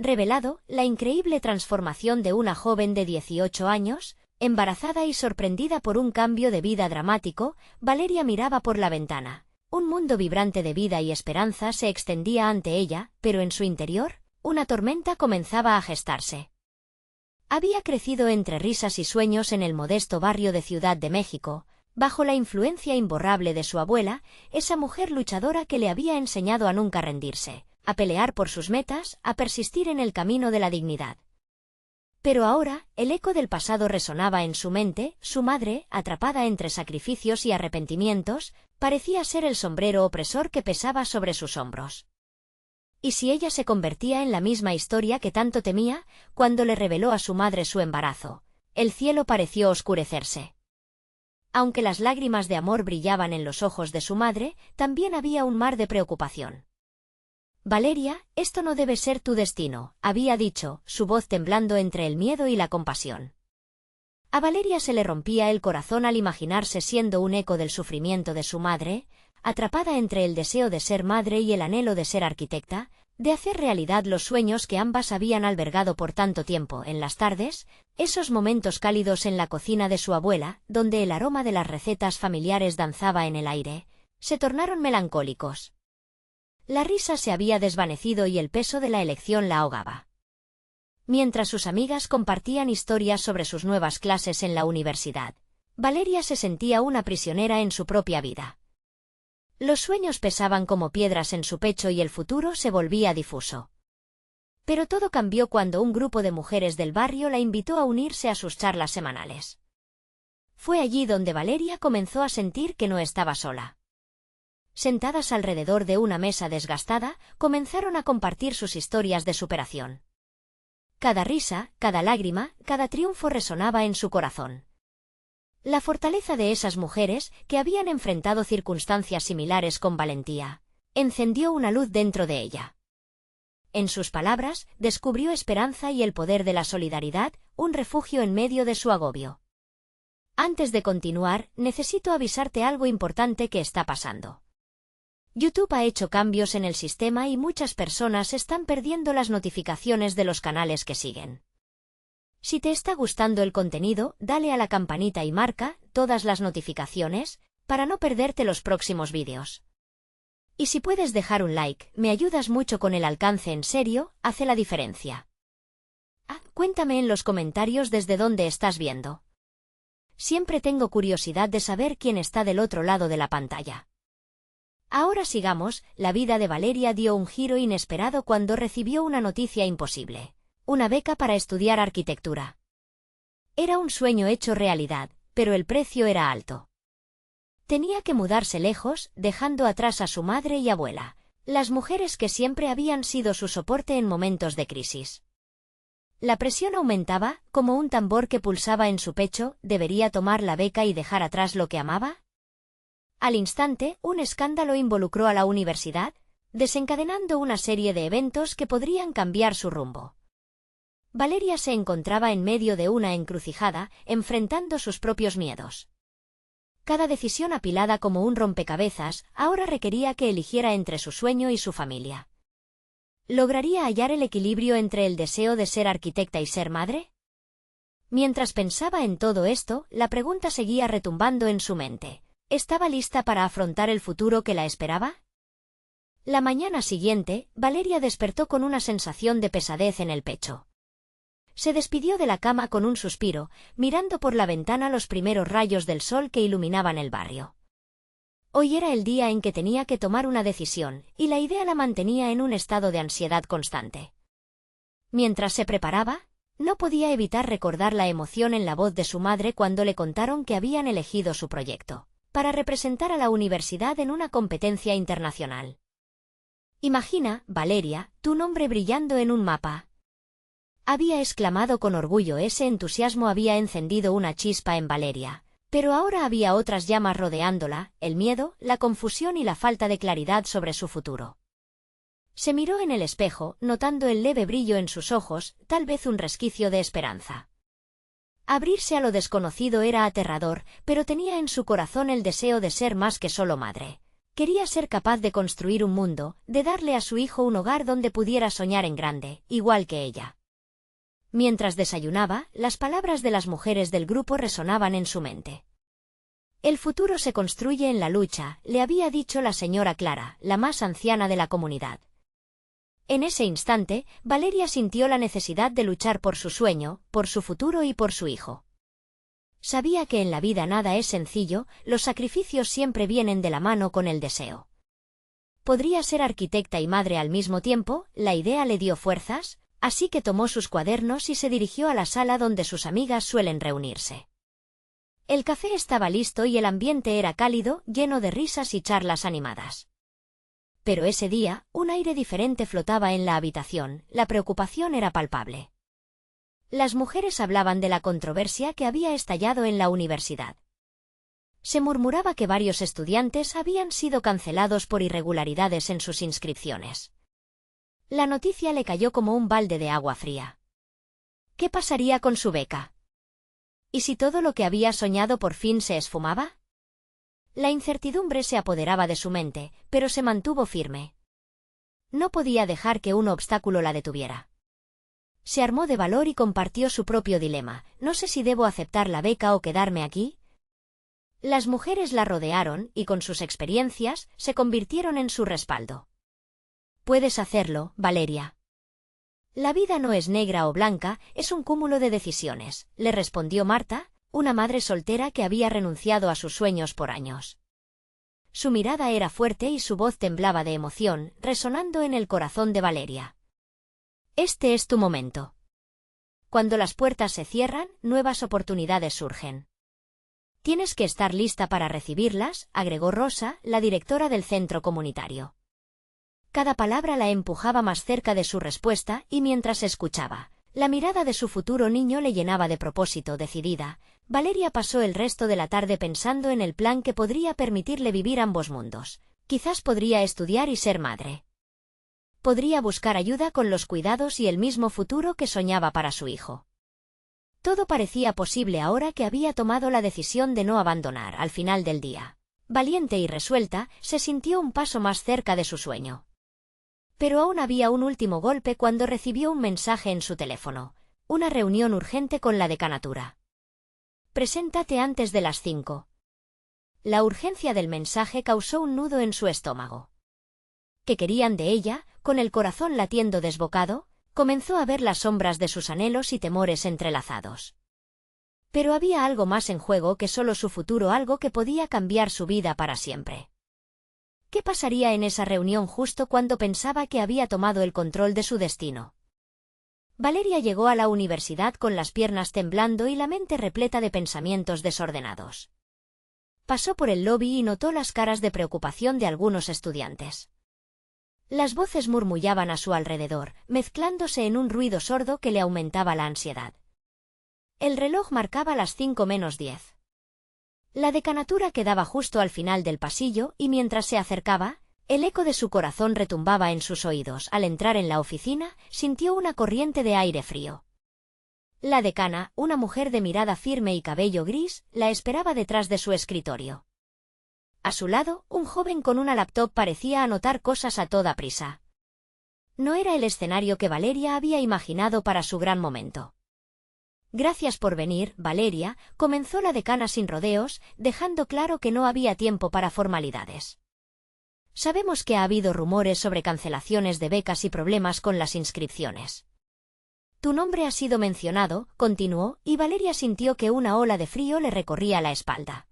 revelado la increíble transformación de una joven de 18 años, embarazada y sorprendida por un cambio de vida dramático. Valeria miraba por la ventana. Un mundo vibrante de vida y esperanza se extendía ante ella, pero en su interior, una tormenta comenzaba a gestarse. Había crecido entre risas y sueños en el modesto barrio de Ciudad de México, bajo la influencia imborrable de su abuela, esa mujer luchadora que le había enseñado a nunca rendirse, a pelear por sus metas, a persistir en el camino de la dignidad. Pero ahora, el eco del pasado resonaba en su mente. Su madre, atrapada entre sacrificios y arrepentimientos, parecía ser el sombrero opresor que pesaba sobre sus hombros. ¿Y si ella se convertía en la misma historia que tanto temía? Cuando le reveló a su madre su embarazo, el cielo pareció oscurecerse. Aunque las lágrimas de amor brillaban en los ojos de su madre, también había un mar de preocupación. «Valeria, esto no debe ser tu destino», había dicho, su voz temblando entre el miedo y la compasión. A Valeria se le rompía el corazón al imaginarse siendo un eco del sufrimiento de su madre, atrapada entre el deseo de ser madre y el anhelo de ser arquitecta, de hacer realidad los sueños que ambas habían albergado por tanto tiempo. En las tardes, esos momentos cálidos en la cocina de su abuela, donde el aroma de las recetas familiares danzaba en el aire, se tornaron melancólicos. La risa se había desvanecido y el peso de la elección la ahogaba. Mientras sus amigas compartían historias sobre sus nuevas clases en la universidad, Valeria se sentía una prisionera en su propia vida. Los sueños pesaban como piedras en su pecho y el futuro se volvía difuso. Pero todo cambió cuando un grupo de mujeres del barrio la invitó a unirse a sus charlas semanales. Fue allí donde Valeria comenzó a sentir que no estaba sola. Sentadas alrededor de una mesa desgastada, comenzaron a compartir sus historias de superación. Cada risa, cada lágrima, cada triunfo resonaba en su corazón. La fortaleza de esas mujeres, que habían enfrentado circunstancias similares con valentía, encendió una luz dentro de ella. En sus palabras, descubrió esperanza y el poder de la solidaridad, un refugio en medio de su agobio. Antes de continuar, necesito avisarte algo importante que está pasando. YouTube ha hecho cambios en el sistema y muchas personas están perdiendo las notificaciones de los canales que siguen. Si te está gustando el contenido, dale a la campanita y marca todas las notificaciones para no perderte los próximos vídeos. Y si puedes dejar un like, me ayudas mucho con el alcance. En serio, hace la diferencia. Cuéntame en los comentarios desde dónde estás viendo. Siempre tengo curiosidad de saber quién está del otro lado de la pantalla. Ahora sigamos. La vida de Valeria dio un giro inesperado cuando recibió una noticia imposible: una beca para estudiar arquitectura. Era un sueño hecho realidad, pero el precio era alto. Tenía que mudarse lejos, dejando atrás a su madre y abuela, las mujeres que siempre habían sido su soporte en momentos de crisis. La presión aumentaba, como un tambor que pulsaba en su pecho. ¿Debería tomar la beca y dejar atrás lo que amaba? Al instante, un escándalo involucró a la universidad, desencadenando una serie de eventos que podrían cambiar su rumbo. Valeria se encontraba en medio de una encrucijada, enfrentando sus propios miedos. Cada decisión, apilada como un rompecabezas, ahora requería que eligiera entre su sueño y su familia. ¿Lograría hallar el equilibrio entre el deseo de ser arquitecta y ser madre? Mientras pensaba en todo esto, la pregunta seguía retumbando en su mente: ¿estaba lista para afrontar el futuro que la esperaba? La mañana siguiente, Valeria despertó con una sensación de pesadez en el pecho. Se despidió de la cama con un suspiro, mirando por la ventana los primeros rayos del sol que iluminaban el barrio. Hoy era el día en que tenía que tomar una decisión, y la idea la mantenía en un estado de ansiedad constante. Mientras se preparaba, no podía evitar recordar la emoción en la voz de su madre cuando le contaron que habían elegido su proyecto para representar a la universidad en una competencia internacional. «Imagina, Valeria, tu nombre brillando en un mapa», había exclamado con orgullo. Ese entusiasmo había encendido una chispa en Valeria, pero ahora había otras llamas rodeándola: el miedo, la confusión y la falta de claridad sobre su futuro. Se miró en el espejo, notando el leve brillo en sus ojos, tal vez un resquicio de esperanza. Abrirse a lo desconocido era aterrador, pero tenía en su corazón el deseo de ser más que solo madre. Quería ser capaz de construir un mundo, de darle a su hijo un hogar donde pudiera soñar en grande, igual que ella. Mientras desayunaba, las palabras de las mujeres del grupo resonaban en su mente. El futuro se construye en la lucha, le había dicho la señora Clara, la más anciana de la comunidad. En ese instante, Valeria sintió la necesidad de luchar por su sueño, por su futuro y por su hijo. Sabía que en la vida nada es sencillo, los sacrificios siempre vienen de la mano con el deseo. Podría ser arquitecta y madre al mismo tiempo, la idea le dio fuerzas, así que tomó sus cuadernos y se dirigió a la sala donde sus amigas suelen reunirse. El café estaba listo y el ambiente era cálido, lleno de risas y charlas animadas. Pero ese día, un aire diferente flotaba en la habitación, la preocupación era palpable. Las mujeres hablaban de la controversia que había estallado en la universidad. Se murmuraba que varios estudiantes habían sido cancelados por irregularidades en sus inscripciones. La noticia le cayó como un balde de agua fría. ¿Qué pasaría con su beca? ¿Y si todo lo que había soñado por fin se esfumaba? La incertidumbre se apoderaba de su mente, pero se mantuvo firme. No podía dejar que un obstáculo la detuviera. Se armó de valor y compartió su propio dilema. No sé si debo aceptar la beca o quedarme aquí. Las mujeres la rodearon y con sus experiencias se convirtieron en su respaldo. Puedes hacerlo, Valeria. La vida no es negra o blanca, es un cúmulo de decisiones, le respondió Marta, una madre soltera que había renunciado a sus sueños por años. Su mirada era fuerte y su voz temblaba de emoción, resonando en el corazón de Valeria. Este es tu momento. Cuando las puertas se cierran, nuevas oportunidades surgen. Tienes que estar lista para recibirlas, agregó Rosa, la directora del centro comunitario. Cada palabra la empujaba más cerca de su respuesta y mientras escuchaba, la mirada de su futuro niño le llenaba de propósito. Decidida, Valeria pasó el resto de la tarde pensando en el plan que podría permitirle vivir ambos mundos. Quizás podría estudiar y ser madre. Podría buscar ayuda con los cuidados y el mismo futuro que soñaba para su hijo. Todo parecía posible ahora que había tomado la decisión de no abandonar. Al final del día, valiente y resuelta, se sintió un paso más cerca de su sueño. Pero aún había un último golpe cuando recibió un mensaje en su teléfono. Una reunión urgente con la decanatura. Preséntate antes de las 5. La urgencia del mensaje causó un nudo en su estómago. ¿Qué querían de ella? Con el corazón latiendo desbocado, comenzó a ver las sombras de sus anhelos y temores entrelazados. Pero había algo más en juego que solo su futuro, algo que podía cambiar su vida para siempre. ¿Qué pasaría en esa reunión justo cuando pensaba que había tomado el control de su destino? Valeria llegó a la universidad con las piernas temblando y la mente repleta de pensamientos desordenados. Pasó por el lobby y notó las caras de preocupación de algunos estudiantes. Las voces murmullaban a su alrededor, mezclándose en un ruido sordo que le aumentaba la ansiedad. El reloj marcaba las 5:10. La decanatura quedaba justo al final del pasillo y mientras se acercaba, el eco de su corazón retumbaba en sus oídos. Al entrar en la oficina, sintió una corriente de aire frío. La decana, una mujer de mirada firme y cabello gris, la esperaba detrás de su escritorio. A su lado, un joven con una laptop parecía anotar cosas a toda prisa. No era el escenario que Valeria había imaginado para su gran momento. Gracias por venir, Valeria, comenzó la decana sin rodeos, dejando claro que no había tiempo para formalidades. Sabemos que ha habido rumores sobre cancelaciones de becas y problemas con las inscripciones. Tu nombre ha sido mencionado, continuó, y Valeria sintió que una ola de frío le recorría la espalda.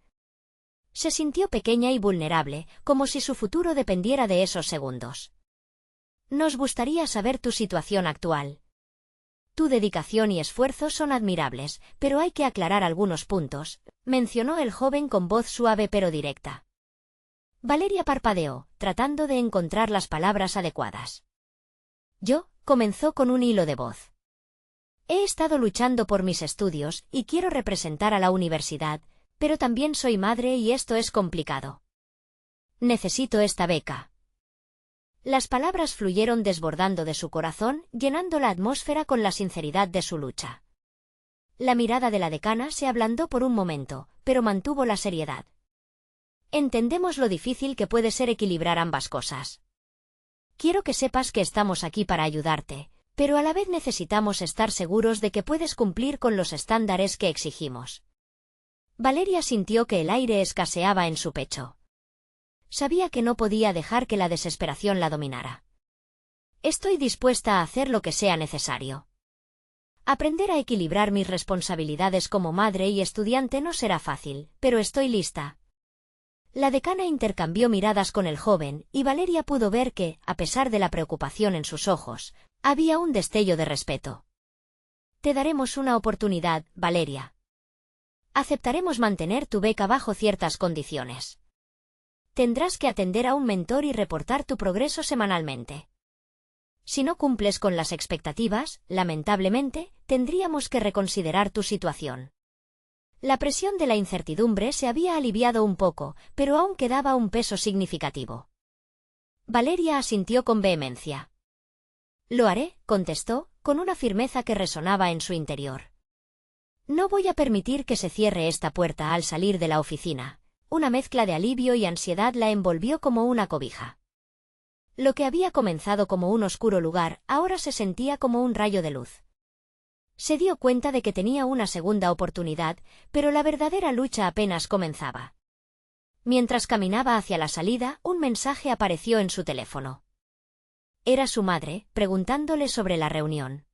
Se sintió pequeña y vulnerable, como si su futuro dependiera de esos segundos. Nos gustaría saber tu situación actual. Tu dedicación y esfuerzo son admirables, pero hay que aclarar algunos puntos, mencionó el joven con voz suave pero directa. Valeria parpadeó, tratando de encontrar las palabras adecuadas. Yo, comenzó con un hilo de voz. He estado luchando por mis estudios y quiero representar a la universidad, pero también soy madre y esto es complicado. Necesito esta beca. Las palabras fluyeron desbordando de su corazón, llenando la atmósfera con la sinceridad de su lucha. La mirada de la decana se ablandó por un momento, pero mantuvo la seriedad. Entendemos lo difícil que puede ser equilibrar ambas cosas. Quiero que sepas que estamos aquí para ayudarte, pero a la vez necesitamos estar seguros de que puedes cumplir con los estándares que exigimos. Valeria sintió que el aire escaseaba en su pecho. Sabía que no podía dejar que la desesperación la dominara. Estoy dispuesta a hacer lo que sea necesario. Aprender a equilibrar mis responsabilidades como madre y estudiante no será fácil, pero estoy lista. La decana intercambió miradas con el joven, y Valeria pudo ver que, a pesar de la preocupación en sus ojos, había un destello de respeto. Te daremos una oportunidad, Valeria. Aceptaremos mantener tu beca bajo ciertas condiciones. Tendrás que atender a un mentor y reportar tu progreso semanalmente. Si no cumples con las expectativas, lamentablemente, tendríamos que reconsiderar tu situación. La presión de la incertidumbre se había aliviado un poco, pero aún quedaba un peso significativo. Valeria asintió con vehemencia. Lo haré, contestó, con una firmeza que resonaba en su interior. No voy a permitir que se cierre esta puerta al salir de la oficina. Una mezcla de alivio y ansiedad la envolvió como una cobija. Lo que había comenzado como un oscuro lugar, ahora se sentía como un rayo de luz. Se dio cuenta de que tenía una segunda oportunidad, pero la verdadera lucha apenas comenzaba. Mientras caminaba hacia la salida, un mensaje apareció en su teléfono. Era su madre, preguntándole sobre la reunión.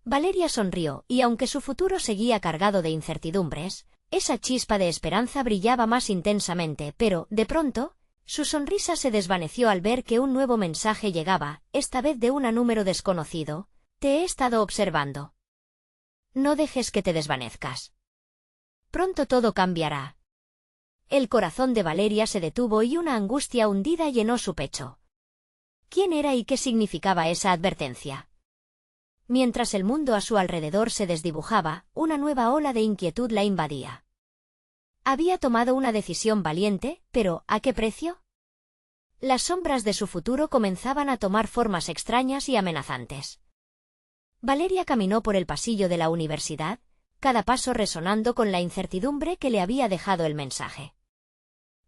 Valeria sonrió, y aunque su futuro seguía cargado de incertidumbres, esa chispa de esperanza brillaba más intensamente, pero, de pronto, su sonrisa se desvaneció al ver que un nuevo mensaje llegaba, esta vez de un número desconocido. Te he estado observando. No dejes que te desvanezcas. Pronto todo cambiará. El corazón de Valeria se detuvo y una angustia hundida llenó su pecho. ¿Quién era y qué significaba esa advertencia? Mientras el mundo a su alrededor se desdibujaba, una nueva ola de inquietud la invadía. Había tomado una decisión valiente, pero ¿a qué precio? Las sombras de su futuro comenzaban a tomar formas extrañas y amenazantes. Valeria caminó por el pasillo de la universidad, cada paso resonando con la incertidumbre que le había dejado el mensaje.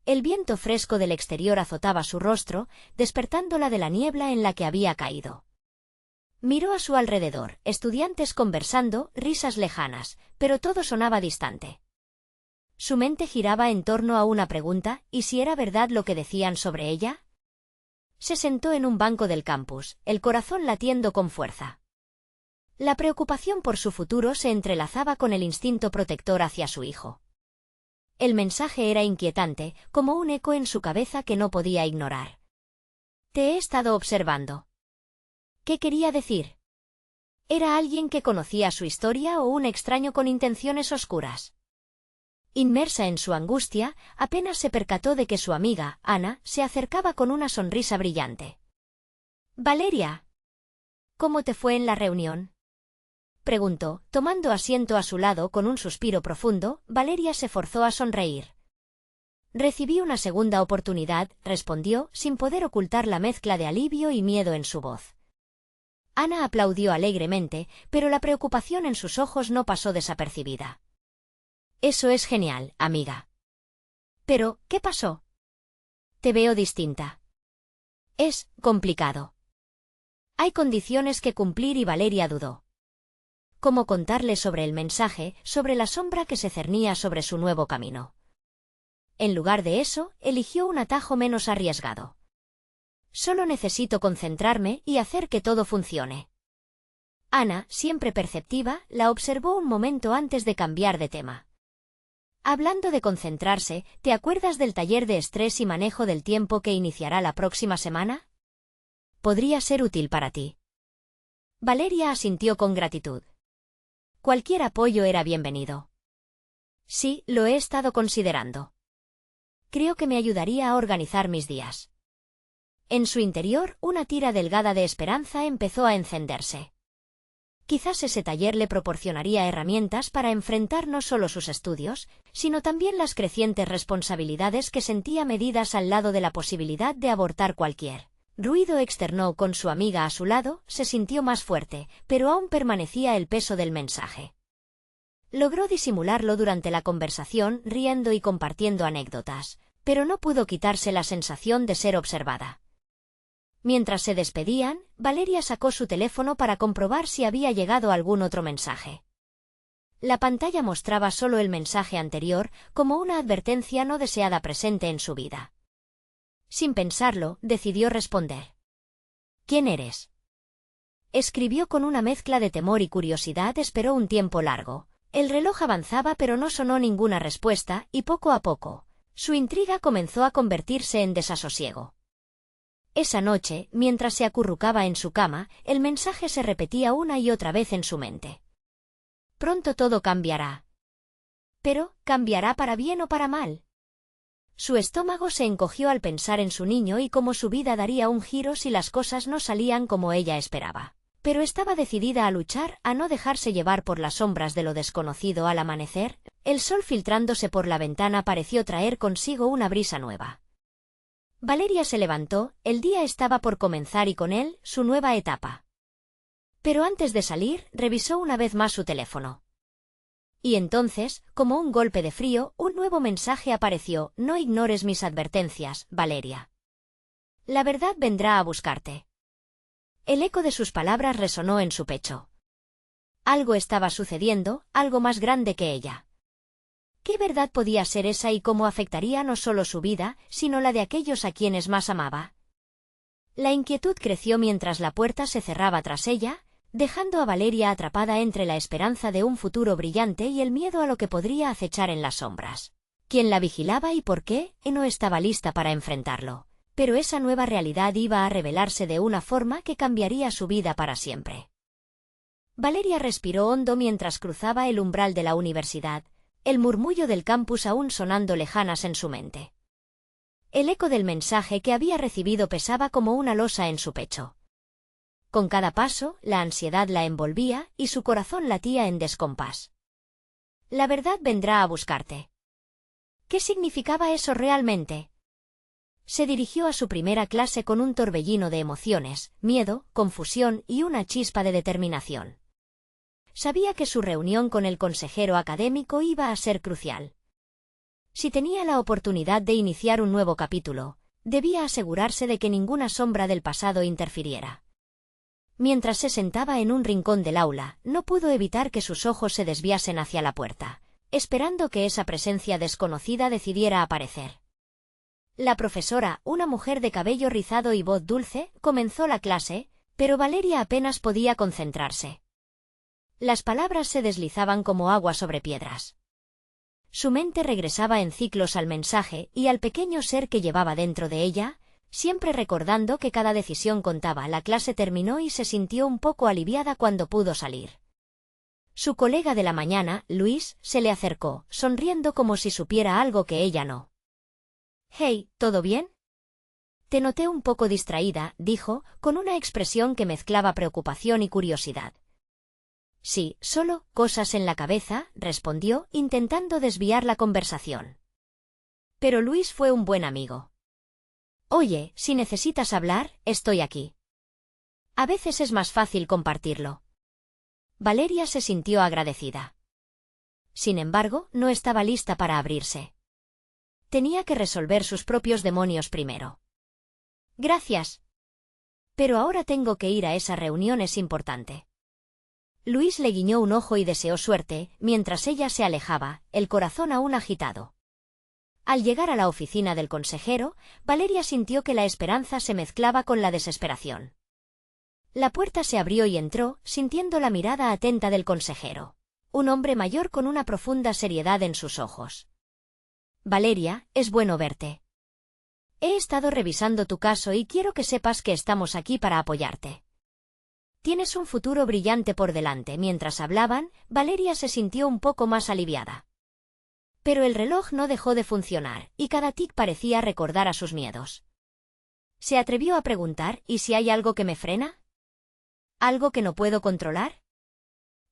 El viento fresco del exterior azotaba su rostro, despertándola de la niebla en la que había caído. Miró a su alrededor, estudiantes conversando, risas lejanas, pero todo sonaba distante. Su mente giraba en torno a una pregunta, ¿y si era verdad lo que decían sobre ella? Se sentó en un banco del campus, el corazón latiendo con fuerza. La preocupación por su futuro se entrelazaba con el instinto protector hacia su hijo. El mensaje era inquietante, como un eco en su cabeza que no podía ignorar. Te he estado observando. ¿Qué quería decir? ¿Era alguien que conocía su historia o un extraño con intenciones oscuras? Inmersa en su angustia, apenas se percató de que su amiga, Ana, se acercaba con una sonrisa brillante. Valeria, ¿cómo te fue en la reunión? Preguntó, tomando asiento a su lado con un suspiro profundo. Valeria se forzó a sonreír. Recibí una segunda oportunidad, respondió, sin poder ocultar la mezcla de alivio y miedo en su voz. Ana aplaudió alegremente, pero la preocupación en sus ojos no pasó desapercibida. Eso es genial, amiga. Pero, ¿qué pasó? Te veo distinta. Es complicado. Hay condiciones que cumplir y Valeria dudó. ¿Cómo contarle sobre el mensaje, sobre la sombra que se cernía sobre su nuevo camino? En lugar de eso, eligió un atajo menos arriesgado. Solo necesito concentrarme y hacer que todo funcione. Ana, siempre perceptiva, la observó un momento antes de cambiar de tema. Hablando de concentrarse, ¿te acuerdas del taller de estrés y manejo del tiempo que iniciará la próxima semana? Podría ser útil para ti. Valeria asintió con gratitud. Cualquier apoyo era bienvenido. Sí, lo he estado considerando. Creo que me ayudaría a organizar mis días. En su interior, una tira delgada de esperanza empezó a encenderse. Quizás ese taller le proporcionaría herramientas para enfrentar no solo sus estudios, sino también las crecientes responsabilidades que sentía medidas al lado de la posibilidad de abortar cualquier ruido externo. Con su amiga a su lado, se sintió más fuerte, pero aún permanecía el peso del mensaje. Logró disimularlo durante la conversación, riendo y compartiendo anécdotas, pero no pudo quitarse la sensación de ser observada. Mientras se despedían, Valeria sacó su teléfono para comprobar si había llegado algún otro mensaje. La pantalla mostraba solo el mensaje anterior, como una advertencia no deseada presente en su vida. Sin pensarlo, decidió responder. ¿Quién eres? Escribió con una mezcla de temor y curiosidad. Esperó un tiempo largo. El reloj avanzaba pero no sonó ninguna respuesta, y poco a poco, su intriga comenzó a convertirse en desasosiego. Esa noche, mientras se acurrucaba en su cama, el mensaje se repetía una y otra vez en su mente. Pronto todo cambiará. Pero, ¿cambiará para bien o para mal? Su estómago se encogió al pensar en su niño y cómo su vida daría un giro si las cosas no salían como ella esperaba. Pero estaba decidida a luchar, a no dejarse llevar por las sombras de lo desconocido. Al amanecer, el sol filtrándose por la ventana pareció traer consigo una brisa nueva. Valeria se levantó, el día estaba por comenzar y con él, su nueva etapa. Pero antes de salir, revisó una vez más su teléfono. Y entonces, como un golpe de frío, un nuevo mensaje apareció: no ignores mis advertencias, Valeria. La verdad vendrá a buscarte. El eco de sus palabras resonó en su pecho. Algo estaba sucediendo, algo más grande que ella. ¿Qué verdad podía ser esa y cómo afectaría no solo su vida, sino la de aquellos a quienes más amaba? La inquietud creció mientras la puerta se cerraba tras ella, dejando a Valeria atrapada entre la esperanza de un futuro brillante y el miedo a lo que podría acechar en las sombras. ¿Quién la vigilaba y por qué? No estaba lista para enfrentarlo. Pero esa nueva realidad iba a revelarse de una forma que cambiaría su vida para siempre. Valeria respiró hondo mientras cruzaba el umbral de la universidad, el murmullo del campus aún sonando lejanas en su mente. El eco del mensaje que había recibido pesaba como una losa en su pecho. Con cada paso, la ansiedad la envolvía y su corazón latía en descompás. La verdad vendrá a buscarte. ¿Qué significaba eso realmente? Se dirigió a su primera clase con un torbellino de emociones, miedo, confusión y una chispa de determinación. Sabía que su reunión con el consejero académico iba a ser crucial. Si tenía la oportunidad de iniciar un nuevo capítulo, debía asegurarse de que ninguna sombra del pasado interfiriera. Mientras se sentaba en un rincón del aula, no pudo evitar que sus ojos se desviasen hacia la puerta, esperando que esa presencia desconocida decidiera aparecer. La profesora, una mujer de cabello rizado y voz dulce, comenzó la clase, pero Valeria apenas podía concentrarse. Las palabras se deslizaban como agua sobre piedras. Su mente regresaba en ciclos al mensaje y al pequeño ser que llevaba dentro de ella, siempre recordando que cada decisión contaba. La clase terminó y se sintió un poco aliviada cuando pudo salir. Su colega de la mañana, Luis, se le acercó, sonriendo como si supiera algo que ella no. «Hey, ¿todo bien?» «Te noté un poco distraída», dijo, con una expresión que mezclaba preocupación y curiosidad. «Sí, solo cosas en la cabeza», respondió, intentando desviar la conversación. Pero Luis fue un buen amigo. «Oye, si necesitas hablar, estoy aquí. A veces es más fácil compartirlo». Valeria se sintió agradecida. Sin embargo, no estaba lista para abrirse. Tenía que resolver sus propios demonios primero. «Gracias. Pero ahora tengo que ir a esa reunión, es importante». Luis le guiñó un ojo y deseó suerte, mientras ella se alejaba, el corazón aún agitado. Al llegar a la oficina del consejero, Valeria sintió que la esperanza se mezclaba con la desesperación. La puerta se abrió y entró, sintiendo la mirada atenta del consejero. Un hombre mayor con una profunda seriedad en sus ojos. «Valeria, es bueno verte. He estado revisando tu caso y quiero que sepas que estamos aquí para apoyarte. Tienes un futuro brillante por delante». Mientras hablaban, Valeria se sintió un poco más aliviada. Pero el reloj no dejó de funcionar, y cada tic parecía recordar a sus miedos. Se atrevió a preguntar: «¿Y si hay algo que me frena? ¿Algo que no puedo controlar?»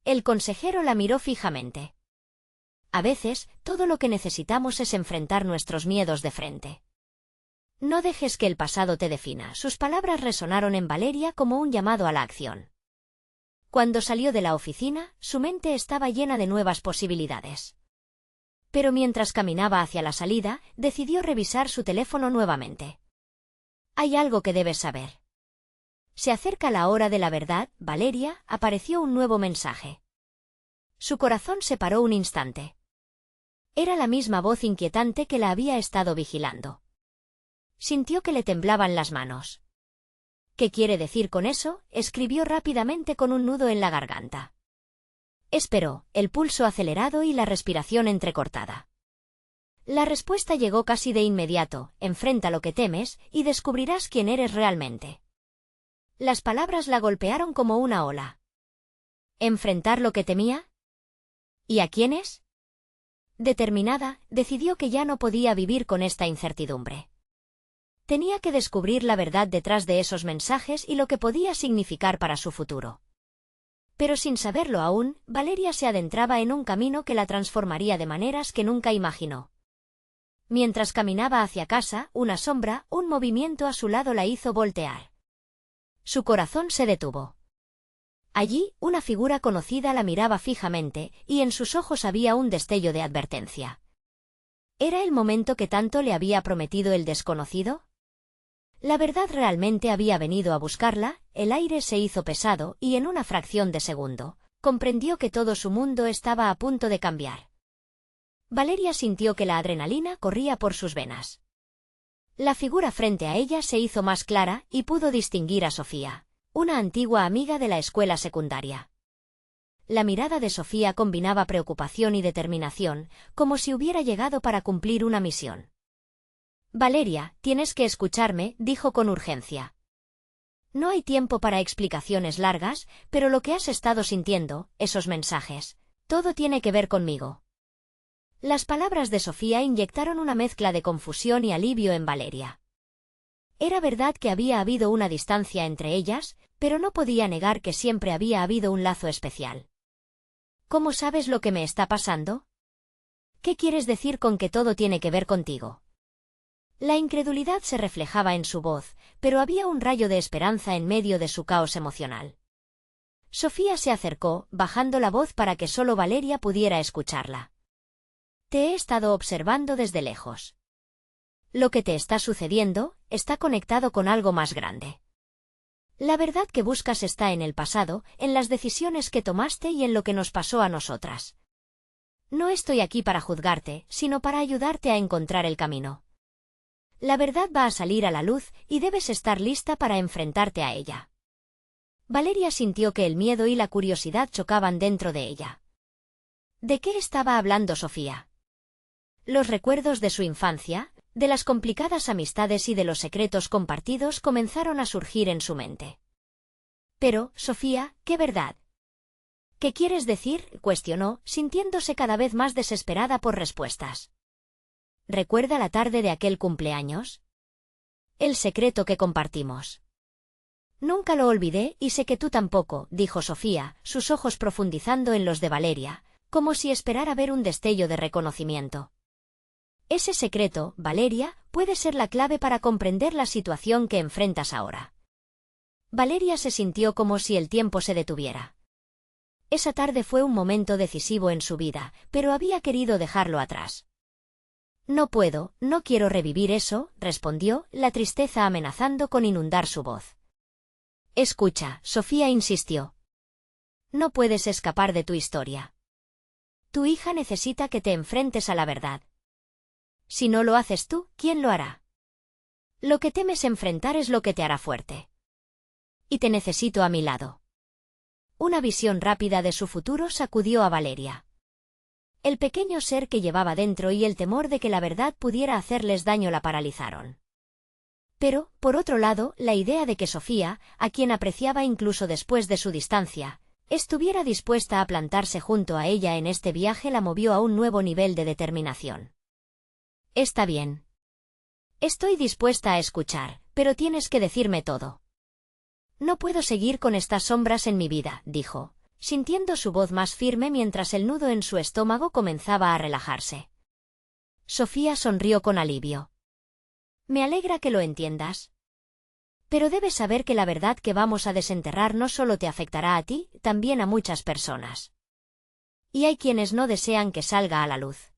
El consejero la miró fijamente. «A veces, todo lo que necesitamos es enfrentar nuestros miedos de frente. No dejes que el pasado te defina». Sus palabras resonaron en Valeria como un llamado a la acción. Cuando salió de la oficina, su mente estaba llena de nuevas posibilidades. Pero mientras caminaba hacia la salida, decidió revisar su teléfono nuevamente. Hay algo que debes saber. Se acerca la hora de la verdad, Valeria, apareció un nuevo mensaje. Su corazón se paró un instante. Era la misma voz inquietante que la había estado vigilando. Sintió que le temblaban las manos. ¿Qué quiere decir con eso?, escribió rápidamente con un nudo en la garganta. Esperó, el pulso acelerado y la respiración entrecortada. La respuesta llegó casi de inmediato: enfrenta lo que temes y descubrirás quién eres realmente. Las palabras la golpearon como una ola. ¿Enfrentar lo que temía? ¿Y a quiénes? Determinada, decidió que ya no podía vivir con esta incertidumbre. Tenía que descubrir la verdad detrás de esos mensajes y lo que podía significar para su futuro. Pero sin saberlo aún, Valeria se adentraba en un camino que la transformaría de maneras que nunca imaginó. Mientras caminaba hacia casa, una sombra, un movimiento a su lado la hizo voltear. Su corazón se detuvo. Allí, una figura conocida la miraba fijamente, y en sus ojos había un destello de advertencia. ¿Era el momento que tanto le había prometido el desconocido? La verdad realmente había venido a buscarla. El aire se hizo pesado y en una fracción de segundo, comprendió que todo su mundo estaba a punto de cambiar. Valeria sintió que la adrenalina corría por sus venas. La figura frente a ella se hizo más clara y pudo distinguir a Sofía, una antigua amiga de la escuela secundaria. La mirada de Sofía combinaba preocupación y determinación, como si hubiera llegado para cumplir una misión. Valeria, tienes que escucharme, dijo con urgencia. No hay tiempo para explicaciones largas, pero lo que has estado sintiendo, esos mensajes, todo tiene que ver conmigo. Las palabras de Sofía inyectaron una mezcla de confusión y alivio en Valeria. Era verdad que había habido una distancia entre ellas, pero no podía negar que siempre había habido un lazo especial. ¿Cómo sabes lo que me está pasando? ¿Qué quieres decir con que todo tiene que ver contigo? La incredulidad se reflejaba en su voz, pero había un rayo de esperanza en medio de su caos emocional. Sofía se acercó, bajando la voz para que solo Valeria pudiera escucharla. Te he estado observando desde lejos. Lo que te está sucediendo está conectado con algo más grande. La verdad que buscas está en el pasado, en las decisiones que tomaste y en lo que nos pasó a nosotras. No estoy aquí para juzgarte, sino para ayudarte a encontrar el camino. La verdad va a salir a la luz y debes estar lista para enfrentarte a ella. Valeria sintió que el miedo y la curiosidad chocaban dentro de ella. ¿De qué estaba hablando Sofía? Los recuerdos de su infancia, de las complicadas amistades y de los secretos compartidos comenzaron a surgir en su mente. Pero, Sofía, ¿qué verdad? ¿Qué quieres decir?, cuestionó, sintiéndose cada vez más desesperada por respuestas. ¿Recuerda la tarde de aquel cumpleaños? El secreto que compartimos. Nunca lo olvidé y sé que tú tampoco, dijo Sofía, sus ojos profundizando en los de Valeria, como si esperara ver un destello de reconocimiento. Ese secreto, Valeria, puede ser la clave para comprender la situación que enfrentas ahora. Valeria se sintió como si el tiempo se detuviera. Esa tarde fue un momento decisivo en su vida, pero había querido dejarlo atrás. No quiero revivir eso, respondió, la tristeza amenazando con inundar su voz. Escucha, Sofía insistió. No puedes escapar de tu historia. Tu hija necesita que te enfrentes a la verdad. Si no lo haces tú, ¿quién lo hará? Lo que temes enfrentar es lo que te hará fuerte. Y te necesito a mi lado. Una visión rápida de su futuro sacudió a Valeria. El pequeño ser que llevaba dentro y el temor de que la verdad pudiera hacerles daño la paralizaron. Pero, por otro lado, la idea de que Sofía, a quien apreciaba incluso después de su distancia, estuviera dispuesta a plantarse junto a ella en este viaje la movió a un nuevo nivel de determinación. Está bien. Estoy dispuesta a escuchar, pero tienes que decirme todo. No puedo seguir con estas sombras en mi vida, dijo, sintiendo su voz más firme mientras el nudo en su estómago comenzaba a relajarse. Sofía sonrió con alivio. Me alegra que lo entiendas. Pero debes saber que la verdad que vamos a desenterrar no solo te afectará a ti, también a muchas personas. Y hay quienes no desean que salga a la luz.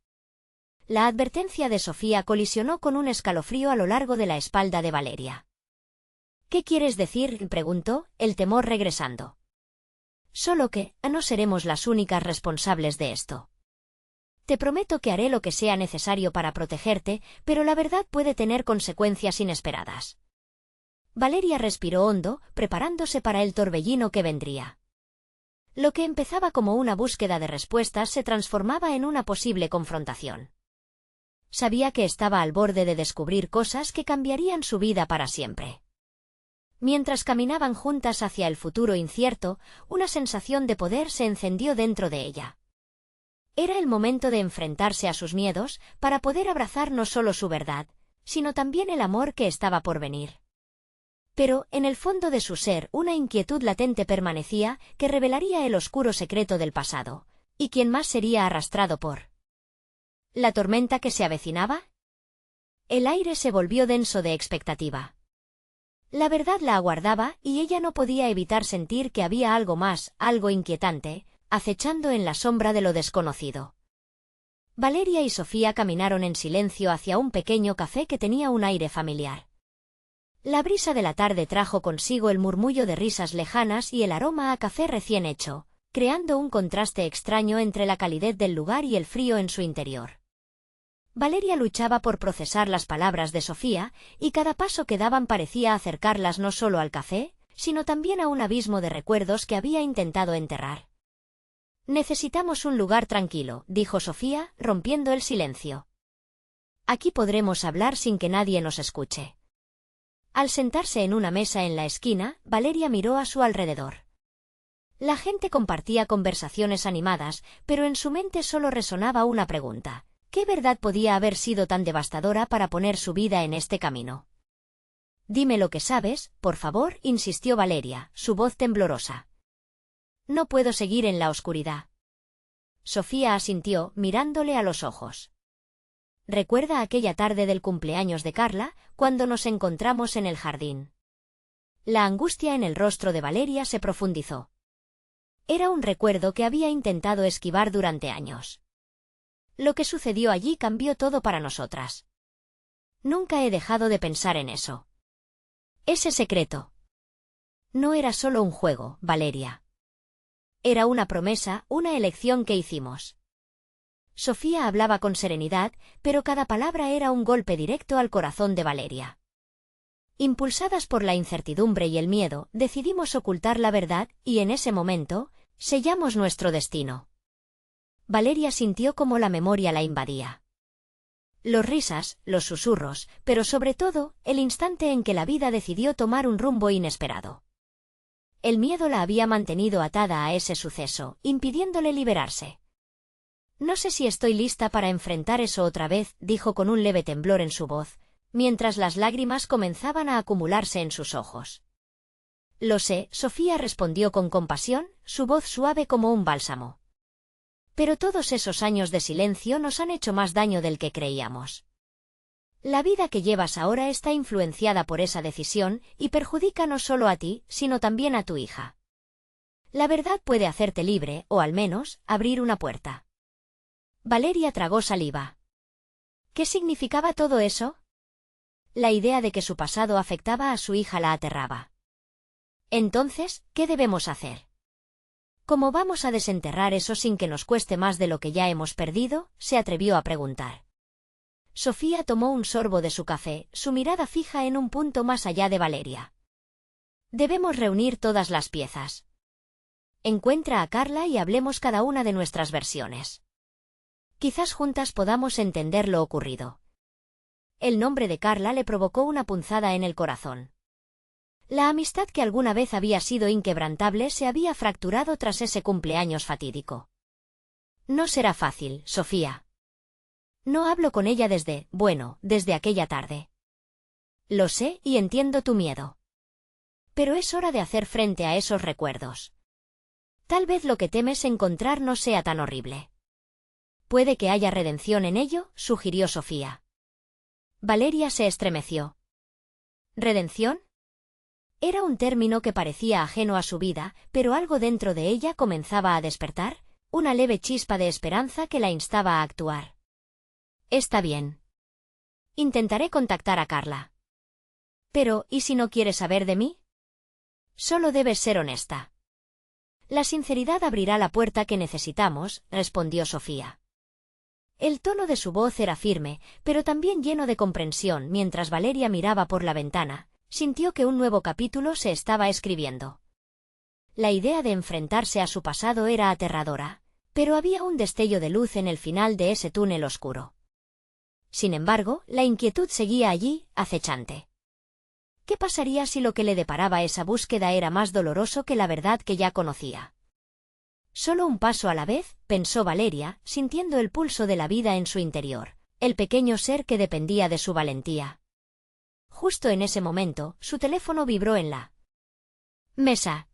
La advertencia de Sofía colisionó con un escalofrío a lo largo de la espalda de Valeria. ¿Qué quieres decir?, preguntó, el temor regresando. Solo que, no seremos las únicas responsables de esto. Te prometo que haré lo que sea necesario para protegerte, pero la verdad puede tener consecuencias inesperadas. Valeria respiró hondo, preparándose para el torbellino que vendría. Lo que empezaba como una búsqueda de respuestas se transformaba en una posible confrontación. Sabía que estaba al borde de descubrir cosas que cambiarían su vida para siempre. Mientras caminaban juntas hacia el futuro incierto, una sensación de poder se encendió dentro de ella. Era el momento de enfrentarse a sus miedos, para poder abrazar no solo su verdad, sino también el amor que estaba por venir. Pero, en el fondo de su ser, una inquietud latente permanecía, que revelaría el oscuro secreto del pasado, y quién más sería arrastrado por la tormenta que se avecinaba. El aire se volvió denso de expectativa. La verdad la aguardaba, y ella no podía evitar sentir que había algo más, algo inquietante, acechando en la sombra de lo desconocido. Valeria y Sofía caminaron en silencio hacia un pequeño café que tenía un aire familiar. La brisa de la tarde trajo consigo el murmullo de risas lejanas y el aroma a café recién hecho, creando un contraste extraño entre la calidez del lugar y el frío en su interior. Valeria luchaba por procesar las palabras de Sofía, y cada paso que daban parecía acercarlas no solo al café, sino también a un abismo de recuerdos que había intentado enterrar. Necesitamos un lugar tranquilo, dijo Sofía, rompiendo el silencio. Aquí podremos hablar sin que nadie nos escuche. Al sentarse en una mesa en la esquina, Valeria miró a su alrededor. La gente compartía conversaciones animadas, pero en su mente solo resonaba una pregunta. ¿Qué verdad podía haber sido tan devastadora para poner su vida en este camino? Dime lo que sabes, por favor, insistió Valeria, su voz temblorosa. No puedo seguir en la oscuridad. Sofía asintió, mirándole a los ojos. Recuerda aquella tarde del cumpleaños de Carla, cuando nos encontramos en el jardín. La angustia en el rostro de Valeria se profundizó. Era un recuerdo que había intentado esquivar durante años. Lo que sucedió allí cambió todo para nosotras. Nunca he dejado de pensar en eso. Ese secreto. No era solo un juego, Valeria. Era una promesa, una elección que hicimos. Sofía hablaba con serenidad, pero cada palabra era un golpe directo al corazón de Valeria. Impulsadas por la incertidumbre y el miedo, decidimos ocultar la verdad, y en ese momento, sellamos nuestro destino. Valeria sintió como la memoria la invadía. Los risas, los susurros, pero sobre todo, el instante en que la vida decidió tomar un rumbo inesperado. El miedo la había mantenido atada a ese suceso, impidiéndole liberarse. No sé si estoy lista para enfrentar eso otra vez, dijo con un leve temblor en su voz, mientras las lágrimas comenzaban a acumularse en sus ojos. Lo sé, Sofía respondió con compasión, su voz suave como un bálsamo. Pero todos esos años de silencio nos han hecho más daño del que creíamos. La vida que llevas ahora está influenciada por esa decisión, y perjudica no solo a ti, sino también a tu hija. La verdad puede hacerte libre, o al menos, abrir una puerta. Valeria tragó saliva. ¿Qué significaba todo eso? La idea de que su pasado afectaba a su hija la aterraba. Entonces, ¿qué debemos hacer? ¿Cómo vamos a desenterrar eso sin que nos cueste más de lo que ya hemos perdido?, se atrevió a preguntar. Sofía tomó un sorbo de su café, su mirada fija en un punto más allá de Valeria. Debemos reunir todas las piezas. Encuentra a Carla y hablemos cada una de nuestras versiones. Quizás juntas podamos entender lo ocurrido. El nombre de Carla le provocó una punzada en el corazón. La amistad que alguna vez había sido inquebrantable se había fracturado tras ese cumpleaños fatídico. No será fácil, Sofía. No hablo con ella desde aquella tarde. Lo sé y entiendo tu miedo. Pero es hora de hacer frente a esos recuerdos. Tal vez lo que temes encontrar no sea tan horrible. Puede que haya redención en ello, sugirió Sofía. Valeria se estremeció. ¿Redención? Era un término que parecía ajeno a su vida, pero algo dentro de ella comenzaba a despertar, una leve chispa de esperanza que la instaba a actuar. Está bien. Intentaré contactar a Carla. Pero, ¿y si no quieres saber de mí? Solo debes ser honesta. La sinceridad abrirá la puerta que necesitamos, respondió Sofía. El tono de su voz era firme, pero también lleno de comprensión. Mientras Valeria miraba por la ventana, sintió que un nuevo capítulo se estaba escribiendo. La idea de enfrentarse a su pasado era aterradora, pero había un destello de luz en el final de ese túnel oscuro. Sin embargo, la inquietud seguía allí, acechante. ¿Qué pasaría si lo que le deparaba esa búsqueda era más doloroso que la verdad que ya conocía? Solo un paso a la vez, pensó Valeria, sintiendo el pulso de la vida en su interior, el pequeño ser que dependía de su valentía. Justo en ese momento, su teléfono vibró en la mesa.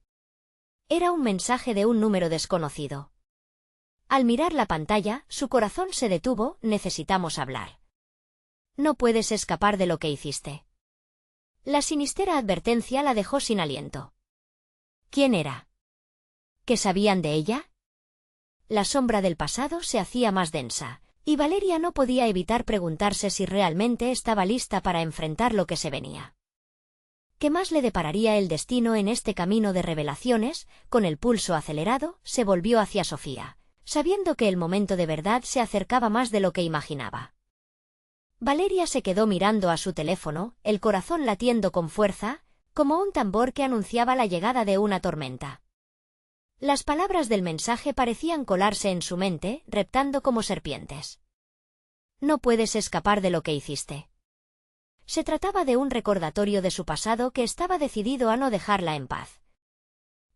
Era un mensaje de un número desconocido. Al mirar la pantalla, su corazón se detuvo. Necesitamos hablar. No puedes escapar de lo que hiciste. La siniestra advertencia la dejó sin aliento. ¿Quién era? ¿Qué sabían de ella? La sombra del pasado se hacía más densa, y Valeria no podía evitar preguntarse si realmente estaba lista para enfrentar lo que se venía. ¿Qué más le depararía el destino en este camino de revelaciones? Con el pulso acelerado, se volvió hacia Sofía, sabiendo que el momento de verdad se acercaba más de lo que imaginaba. Valeria se quedó mirando a su teléfono, el corazón latiendo con fuerza, como un tambor que anunciaba la llegada de una tormenta. Las palabras del mensaje parecían colarse en su mente, reptando como serpientes. No puedes escapar de lo que hiciste. Se trataba de un recordatorio de su pasado que estaba decidido a no dejarla en paz.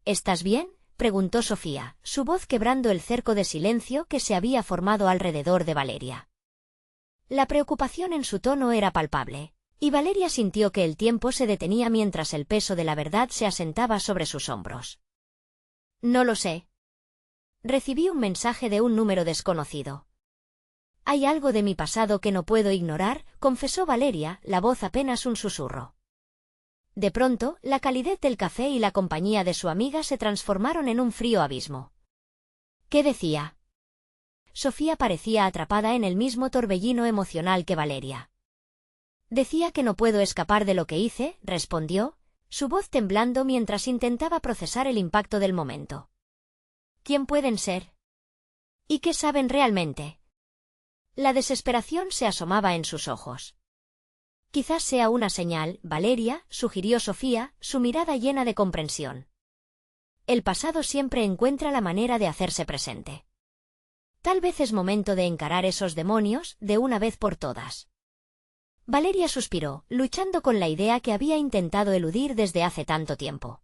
¿Estás bien?, preguntó Sofía, su voz quebrando el cerco de silencio que se había formado alrededor de Valeria. La preocupación en su tono era palpable, y Valeria sintió que el tiempo se detenía mientras el peso de la verdad se asentaba sobre sus hombros. No lo sé. Recibí un mensaje de un número desconocido. Hay algo de mi pasado que no puedo ignorar, confesó Valeria, la voz apenas un susurro. De pronto, la calidez del café y la compañía de su amiga se transformaron en un frío abismo. ¿Qué decía? Sofía parecía atrapada en el mismo torbellino emocional que Valeria. Decía que no puedo escapar de lo que hice, respondió, su voz temblando mientras intentaba procesar el impacto del momento. ¿Quién pueden ser? ¿Y qué saben realmente? La desesperación se asomaba en sus ojos. Quizás sea una señal, Valeria, sugirió Sofía, su mirada llena de comprensión. El pasado siempre encuentra la manera de hacerse presente. Tal vez es momento de encarar esos demonios, de una vez por todas. Valeria suspiró, luchando con la idea que había intentado eludir desde hace tanto tiempo.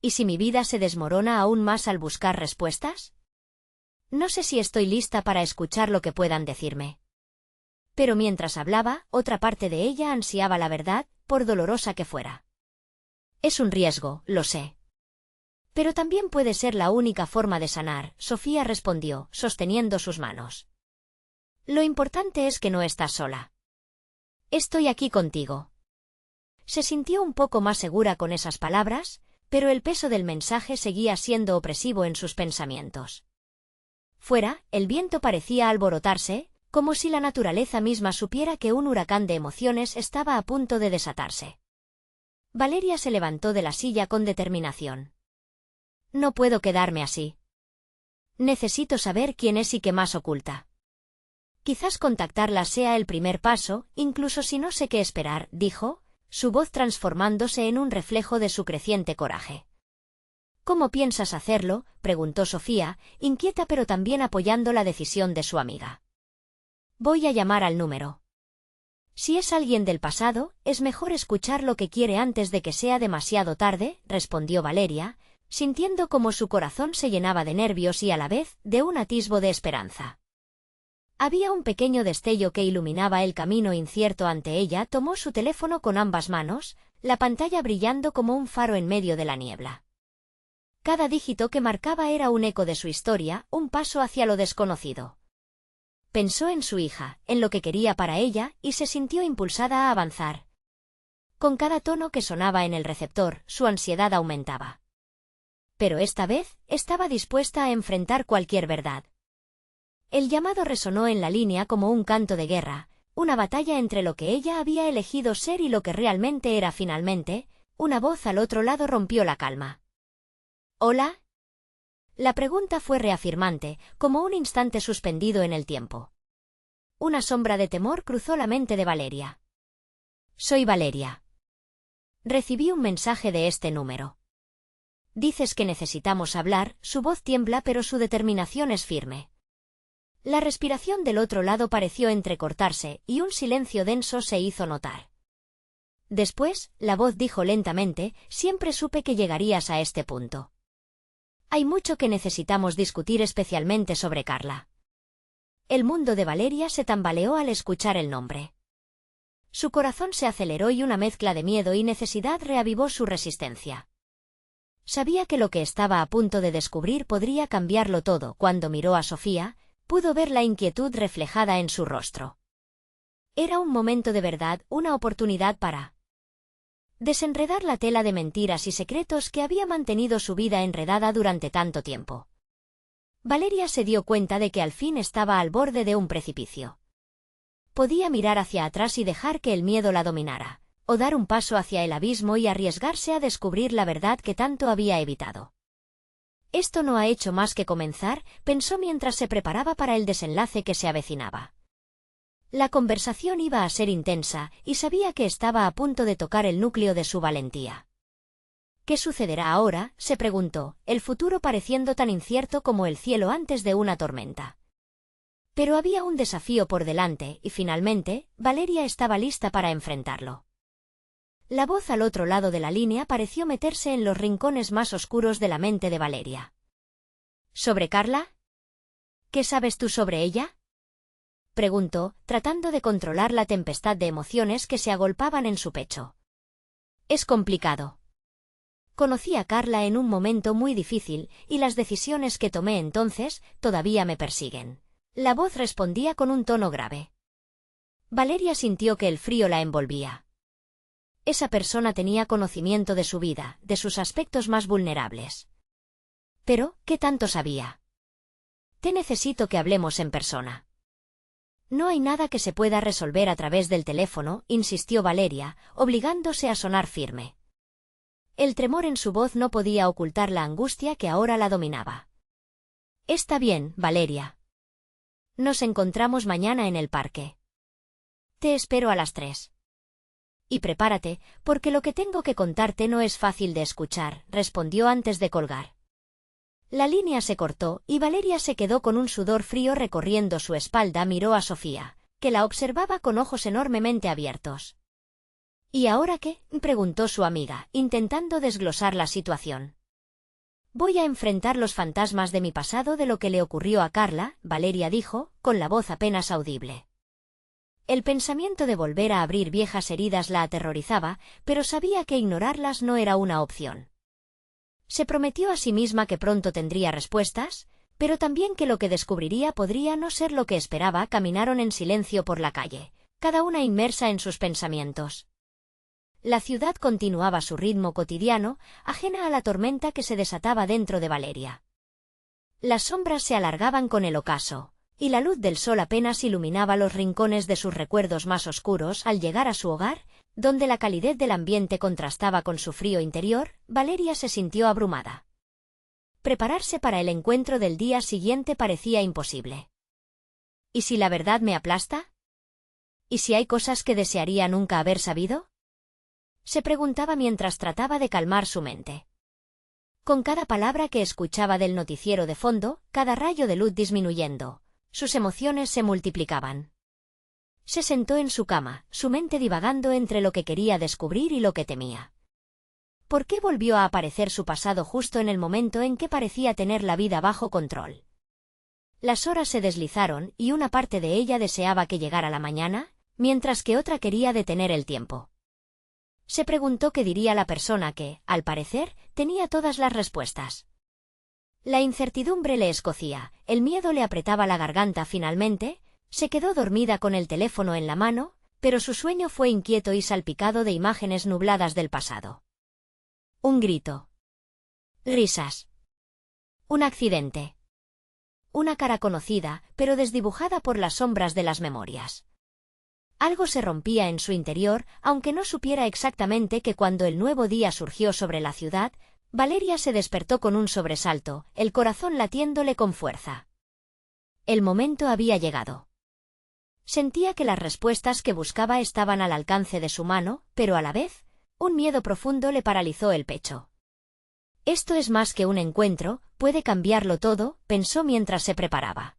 ¿Y si mi vida se desmorona aún más al buscar respuestas? No sé si estoy lista para escuchar lo que puedan decirme. Pero mientras hablaba, otra parte de ella ansiaba la verdad, por dolorosa que fuera. Es un riesgo, lo sé. Pero también puede ser la única forma de sanar, Sofía respondió, sosteniendo sus manos. Lo importante es que no estás sola. Estoy aquí contigo. Se sintió un poco más segura con esas palabras, pero el peso del mensaje seguía siendo opresivo en sus pensamientos. Fuera, el viento parecía alborotarse, como si la naturaleza misma supiera que un huracán de emociones estaba a punto de desatarse. Valeria se levantó de la silla con determinación. No puedo quedarme así. Necesito saber quién es y qué más oculta. Quizás contactarla sea el primer paso, incluso si no sé qué esperar, dijo, su voz transformándose en un reflejo de su creciente coraje. ¿Cómo piensas hacerlo?, preguntó Sofía, inquieta pero también apoyando la decisión de su amiga. Voy a llamar al número. Si es alguien del pasado, es mejor escuchar lo que quiere antes de que sea demasiado tarde, respondió Valeria, sintiendo como su corazón se llenaba de nervios y a la vez, de un atisbo de esperanza. Había un pequeño destello que iluminaba el camino incierto ante ella. Tomó su teléfono con ambas manos, la pantalla brillando como un faro en medio de la niebla. Cada dígito que marcaba era un eco de su historia, un paso hacia lo desconocido. Pensó en su hija, en lo que quería para ella, y se sintió impulsada a avanzar. Con cada tono que sonaba en el receptor, su ansiedad aumentaba. Pero esta vez, estaba dispuesta a enfrentar cualquier verdad. El llamado resonó en la línea como un canto de guerra, una batalla entre lo que ella había elegido ser y lo que realmente era finalmente. Una voz al otro lado rompió la calma. ¿Hola? La pregunta fue reafirmante, como un instante suspendido en el tiempo. Una sombra de temor cruzó la mente de Valeria. Soy Valeria. Recibí un mensaje de este número. Dices que necesitamos hablar, su voz tiembla pero su determinación es firme. La respiración del otro lado pareció entrecortarse y un silencio denso se hizo notar. Después, la voz dijo lentamente, siempre supe que llegarías a este punto. Hay mucho que necesitamos discutir, especialmente sobre Carla. El mundo de Valeria se tambaleó al escuchar el nombre. Su corazón se aceleró y una mezcla de miedo y necesidad reavivó su resistencia. Sabía que lo que estaba a punto de descubrir podría cambiarlo todo. Cuando miró a Sofía, pudo ver la inquietud reflejada en su rostro. Era un momento de verdad, una oportunidad para desenredar la tela de mentiras y secretos que había mantenido su vida enredada durante tanto tiempo. Valeria se dio cuenta de que al fin estaba al borde de un precipicio. Podía mirar hacia atrás y dejar que el miedo la dominara, o dar un paso hacia el abismo y arriesgarse a descubrir la verdad que tanto había evitado. Esto no ha hecho más que comenzar, pensó mientras se preparaba para el desenlace que se avecinaba. La conversación iba a ser intensa, y sabía que estaba a punto de tocar el núcleo de su valentía. ¿Qué sucederá ahora?, se preguntó, el futuro pareciendo tan incierto como el cielo antes de una tormenta. Pero había un desafío por delante, y finalmente, Valeria estaba lista para enfrentarlo. La voz al otro lado de la línea pareció meterse en los rincones más oscuros de la mente de Valeria. ¿Sobre Carla? ¿Qué sabes tú sobre ella?, preguntó, tratando de controlar la tempestad de emociones que se agolpaban en su pecho. Es complicado. Conocí a Carla en un momento muy difícil, y las decisiones que tomé entonces todavía me persiguen. La voz respondía con un tono grave. Valeria sintió que el frío la envolvía. Esa persona tenía conocimiento de su vida, de sus aspectos más vulnerables. Pero, ¿qué tanto sabía? Te necesito que hablemos en persona. No hay nada que se pueda resolver a través del teléfono, insistió Valeria, obligándose a sonar firme. El tremor en su voz no podía ocultar la angustia que ahora la dominaba. Está bien, Valeria. Nos encontramos mañana en el parque. Te espero a las 3. Y prepárate, porque lo que tengo que contarte no es fácil de escuchar, respondió antes de colgar. La línea se cortó, y Valeria se quedó con un sudor frío recorriendo su espalda. Miró a Sofía, que la observaba con ojos enormemente abiertos. ¿Y ahora qué?, preguntó su amiga, intentando desglosar la situación. Voy a enfrentar los fantasmas de mi pasado, de lo que le ocurrió a Carla, Valeria dijo, con la voz apenas audible. El pensamiento de volver a abrir viejas heridas la aterrorizaba, pero sabía que ignorarlas no era una opción. Se prometió a sí misma que pronto tendría respuestas, pero también que lo que descubriría podría no ser lo que esperaba. Caminaron en silencio por la calle, cada una inmersa en sus pensamientos. La ciudad continuaba su ritmo cotidiano, ajena a la tormenta que se desataba dentro de Valeria. Las sombras se alargaban con el ocaso, y la luz del sol apenas iluminaba los rincones de sus recuerdos más oscuros. Al llegar a su hogar, donde la calidez del ambiente contrastaba con su frío interior, Valeria se sintió abrumada. Prepararse para el encuentro del día siguiente parecía imposible. ¿Y si la verdad me aplasta? ¿Y si hay cosas que desearía nunca haber sabido?, se preguntaba mientras trataba de calmar su mente. Con cada palabra que escuchaba del noticiero de fondo, cada rayo de luz disminuyendo, sus emociones se multiplicaban. Se sentó en su cama, su mente divagando entre lo que quería descubrir y lo que temía. ¿Por qué volvió a aparecer su pasado justo en el momento en que parecía tener la vida bajo control? Las horas se deslizaron, y una parte de ella deseaba que llegara la mañana, mientras que otra quería detener el tiempo. Se preguntó qué diría la persona que, al parecer, tenía todas las respuestas. La incertidumbre le escocía, el miedo le apretaba la garganta. Finalmente, se quedó dormida con el teléfono en la mano, pero su sueño fue inquieto y salpicado de imágenes nubladas del pasado. Un grito. Risas. Un accidente. una cara conocida, pero desdibujada por las sombras de las memorias. Algo se rompía en su interior, aunque no supiera exactamente que cuando el nuevo día surgió sobre la ciudad, Valeria se despertó con un sobresalto, el corazón latiéndole con fuerza. El momento había llegado. Sentía que las respuestas que buscaba estaban al alcance de su mano, pero a la vez, un miedo profundo le paralizó el pecho. Esto es más que un encuentro, puede cambiarlo todo, pensó mientras se preparaba.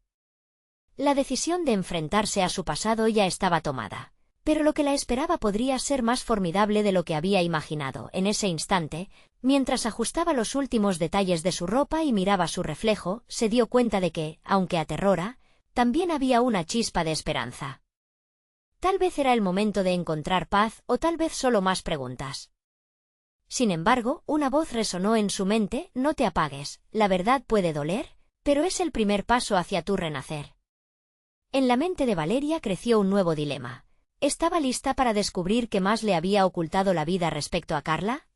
La decisión de enfrentarse a su pasado ya estaba tomada, pero lo que la esperaba podría ser más formidable de lo que había imaginado. En ese instante, mientras ajustaba los últimos detalles de su ropa y miraba su reflejo, se dio cuenta de que, aunque aterrora, también había una chispa de esperanza. Tal vez era el momento de encontrar paz o tal vez solo más preguntas. Sin embargo, una voz resonó en su mente: no te apagues, la verdad puede doler, pero es el primer paso hacia tu renacer. En la mente de Valeria creció un nuevo dilema. ¿Estaba lista para descubrir qué más le había ocultado la vida respecto a Carla?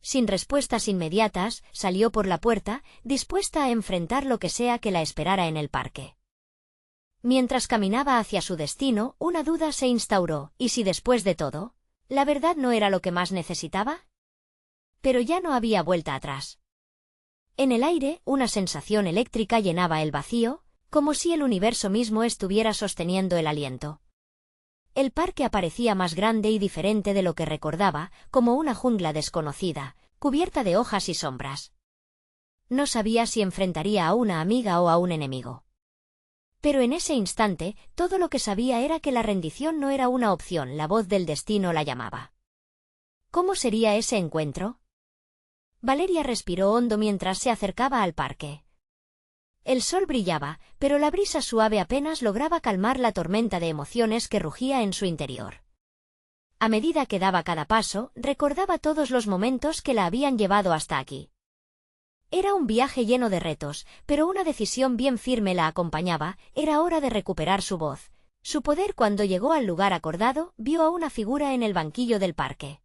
Sin respuestas inmediatas, salió por la puerta, dispuesta a enfrentar lo que sea que la esperara en el parque. Mientras caminaba hacia su destino, una duda se instauró: ¿y si después de todo, la verdad no era lo que más necesitaba? Pero ya no había vuelta atrás. En el aire, una sensación eléctrica llenaba el vacío, como si el universo mismo estuviera sosteniendo el aliento. El parque aparecía más grande y diferente de lo que recordaba, como una jungla desconocida, cubierta de hojas y sombras. No sabía si enfrentaría a una amiga o a un enemigo. Pero en ese instante, todo lo que sabía era que la rendición no era una opción, la voz del destino la llamaba. ¿Cómo sería ese encuentro? Valeria respiró hondo mientras se acercaba al parque. El sol brillaba, pero la brisa suave apenas lograba calmar la tormenta de emociones que rugía en su interior. A medida que daba cada paso, recordaba todos los momentos que la habían llevado hasta aquí. Era un viaje lleno de retos, pero una decisión bien firme la acompañaba: era hora de recuperar su voz, su poder. Cuando llegó al lugar acordado, vio a una figura en el banquillo del parque.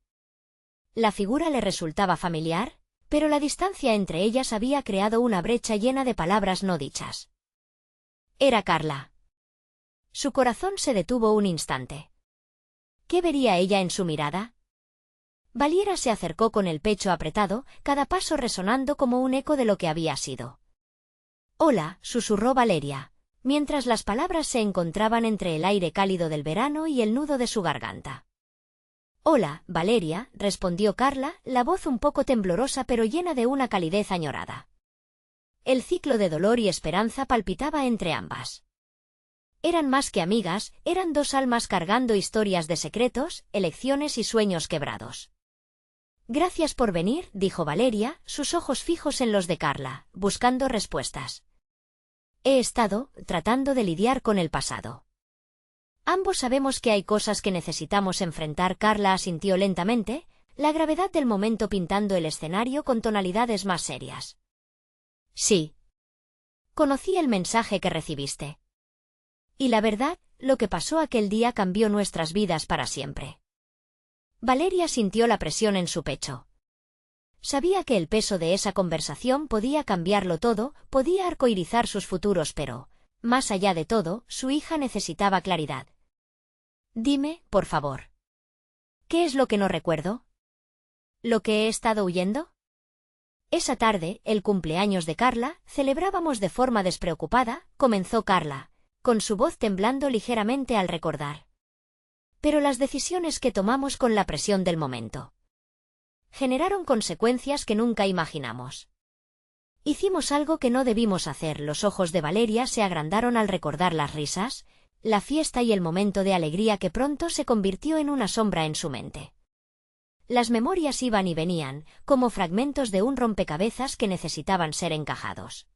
La figura le resultaba familiar, pero la distancia entre ellas había creado una brecha llena de palabras no dichas. Era Carla. Su corazón se detuvo un instante. ¿Qué vería ella en su mirada? Valeria se acercó con el pecho apretado, cada paso resonando como un eco de lo que había sido. «Hola», susurró Valeria, mientras las palabras se encontraban entre el aire cálido del verano y el nudo de su garganta. «Hola, Valeria», respondió Carla, la voz un poco temblorosa pero llena de una calidez añorada. El ciclo de dolor y esperanza palpitaba entre ambas. Eran más que amigas, eran dos almas cargando historias de secretos, elecciones y sueños quebrados. «Gracias por venir», dijo Valeria, sus ojos fijos en los de Carla, buscando respuestas. «He estado tratando de lidiar con el pasado». «Ambos sabemos que hay cosas que necesitamos enfrentar», Carla asintió lentamente, la gravedad del momento pintando el escenario con tonalidades más serias. «Sí. Conocí el mensaje que recibiste. Y la verdad, lo que pasó aquel día cambió nuestras vidas para siempre». Valeria sintió la presión en su pecho. Sabía que el peso de esa conversación podía cambiarlo todo, podía arcoirizar sus futuros, pero, más allá de todo, su hija necesitaba claridad. «Dime, por favor. ¿Qué es lo que no recuerdo? ¿Lo que he estado huyendo?» Esa tarde, el cumpleaños de Carla, celebrábamos de forma despreocupada, comenzó Carla, con su voz temblando ligeramente al recordar. Pero las decisiones que tomamos con la presión del momento generaron consecuencias que nunca imaginamos. Hicimos algo que no debimos hacer. Los ojos de Valeria se agrandaron al recordar las risas, la fiesta y el momento de alegría que pronto se convirtió en una sombra en su mente. Las memorias iban y venían, como fragmentos de un rompecabezas que necesitaban ser encajados.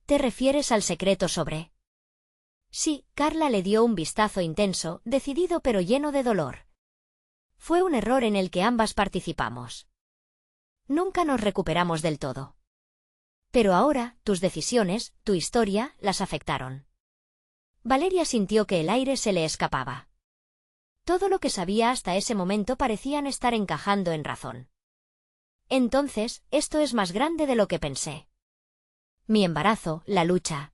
¿Te refieres al secreto sobre...? Sí, Carla le dio un vistazo intenso, decidido pero lleno de dolor. Fue un error en el que ambas participamos. Nunca nos recuperamos del todo. Pero ahora, tus decisiones, tu historia, las afectaron. Valeria sintió que el aire se le escapaba. Todo lo que sabía hasta ese momento parecían estar encajando en razón. Entonces, esto es más grande de lo que pensé. mi embarazo, la lucha.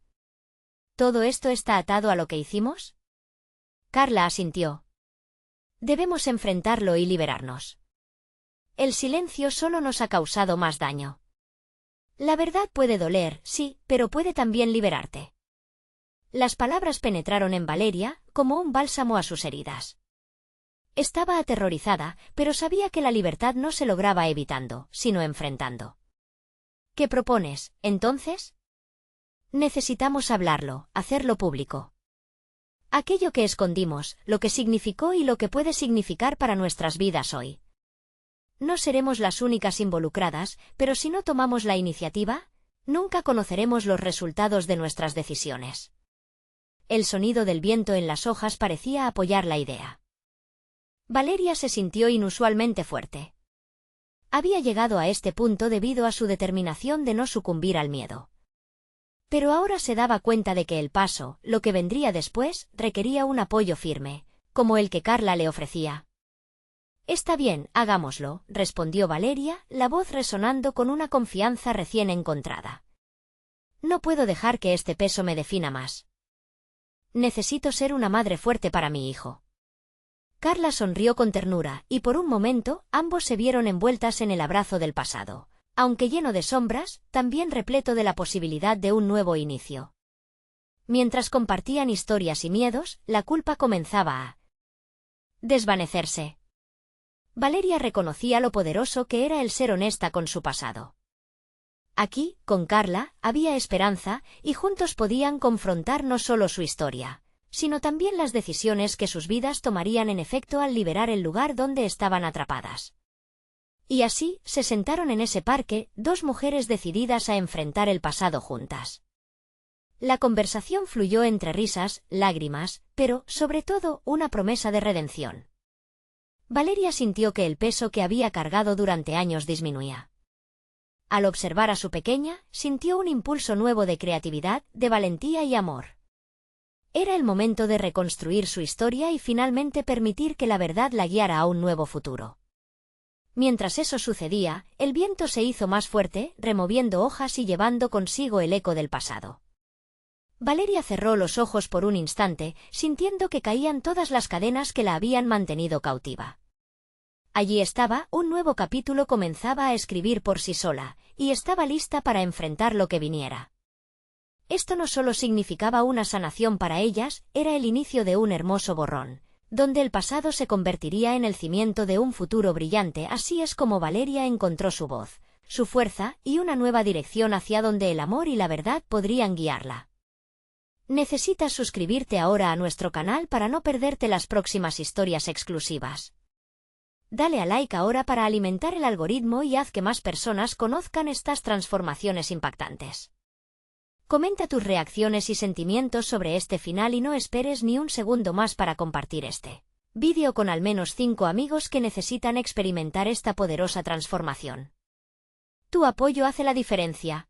¿Todo esto está atado a lo que hicimos? Carla asintió. Debemos enfrentarlo y liberarnos. El silencio solo nos ha causado más daño. La verdad puede doler, sí, pero puede también liberarte. Las palabras penetraron en Valeria como un bálsamo a sus heridas. Estaba aterrorizada, pero sabía que la libertad no se lograba evitando, sino enfrentando. ¿Qué propones, entonces? Necesitamos hablarlo, hacerlo público. Aquello que escondimos, lo que significó y lo que puede significar para nuestras vidas hoy. No seremos las únicas involucradas, pero si no tomamos la iniciativa, nunca conoceremos los resultados de nuestras decisiones. El sonido del viento en las hojas parecía apoyar la idea. Valeria se sintió inusualmente fuerte. Había llegado a este punto debido a su determinación de no sucumbir al miedo. Pero ahora se daba cuenta de que el paso, lo que vendría después, requería un apoyo firme, como el que Carla le ofrecía. Está bien, hagámoslo, respondió Valeria, la voz resonando con una confianza recién encontrada. No puedo dejar que este peso me defina más. Necesito ser una madre fuerte para mi hijo. Carla sonrió con ternura, y por un momento, ambos se vieron envueltas en el abrazo del pasado, aunque lleno de sombras, también repleto de la posibilidad de un nuevo inicio. Mientras compartían historias y miedos, la culpa comenzaba a desvanecerse. Valeria reconocía lo poderoso que era el ser honesta con su pasado. Aquí, con Carla, había esperanza, y juntos podían confrontar no solo su historia, sino también las decisiones que sus vidas tomarían en efecto al liberar el lugar donde estaban atrapadas. Y así, se sentaron en ese parque, dos mujeres decididas a enfrentar el pasado juntas. La conversación fluyó entre risas, lágrimas, pero, sobre todo, una promesa de redención. Valeria sintió que el peso que había cargado durante años disminuía. Al observar a su pequeña, sintió un impulso nuevo de creatividad, de valentía y amor. Era el momento de reconstruir su historia y finalmente permitir que la verdad la guiara a un nuevo futuro. Mientras eso sucedía, el viento se hizo más fuerte, removiendo hojas y llevando consigo el eco del pasado. Valeria cerró los ojos por un instante, sintiendo que caían todas las cadenas que la habían mantenido cautiva. Allí estaba, un nuevo capítulo comenzaba a escribir por sí sola, y estaba lista para enfrentar lo que viniera. Esto no solo significaba una sanación para ellas, era el inicio de un hermoso borrón, donde el pasado se convertiría en el cimiento de un futuro brillante. Así es como Valeria encontró su voz, su fuerza y una nueva dirección hacia donde el amor y la verdad podrían guiarla. Necesitas suscribirte ahora a nuestro canal para no perderte las próximas historias exclusivas. Dale a like ahora para alimentar el algoritmo y haz que más personas conozcan estas transformaciones impactantes. Comenta tus reacciones y sentimientos sobre este final y no esperes ni un segundo más para compartir este vídeo con al menos 5 amigos que necesitan experimentar esta poderosa transformación. Tu apoyo hace la diferencia.